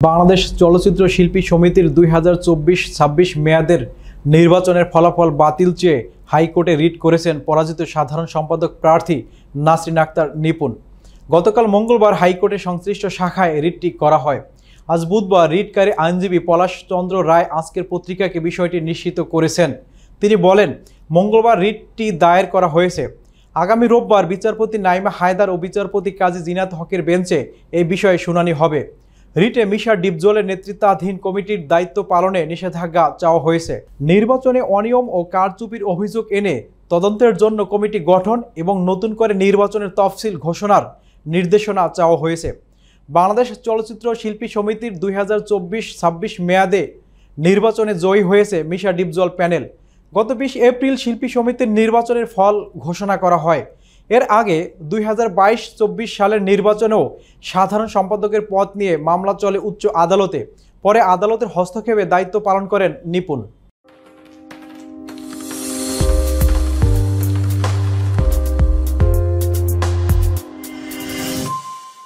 বাংলাদেশ চলচ্চিত্র শিল্পী সমিতির 2024-26 মেয়াদের নির্বাচনের ফলাফল বাতিল চেয়ে হাইকোর্টে রিট করেছেন পরাজিত সাধারণ সম্পাদক প্রার্থী নাসরিন আক্তার নিপুণ। গতকাল মঙ্গলবার হাইকোর্টের সংশ্লিষ্ট শাখায় রিটটি করা হয়। আজ বুধবার রিটকারী আইনজীবী পলাশ চন্দ্র রায় আজকের পত্রিকাকে বিষয়টি নিশ্চিত করেছেন। তিনি বলেন, মঙ্গলবার রিটটি দায়ের করা হয়েছে। আগামী রোববার বিচারপতি নাইমা হায়দার ও বিচারপতি কাজী জিনাত হকের বেঞ্চে এই বিষয়ে শুনানি হবে। রিটে মিশা ডিপজলের নেতৃত্বাধীন কমিটির দায়িত্ব পালনে নিষেধাজ্ঞা চাওয়া হয়েছে। নির্বাচনে অনিয়ম ও কারচুপির অভিযোগ এনে তদন্তের জন্য কমিটি গঠন এবং নতুন করে নির্বাচনের তফসিল ঘোষণার নির্দেশনা চাওয়া হয়েছে। বাংলাদেশ চলচ্চিত্র শিল্পী সমিতির 2024-26 মেয়াদে নির্বাচনে জয়ী হয়েছে মিশা ডিপজল প্যানেল। গত 20 এপ্রিল শিল্পী সমিতির নির্বাচনের ফল ঘোষণা করা হয়। এর আগে 2022-24 সালের নির্বাচনেও সাধারণ সম্পাদকের পদ নিয়ে মামলা চলে উচ্চ আদালতে। পরে আদালতের হস্তক্ষেপে দায়িত্ব পালন করেন নিপুণ।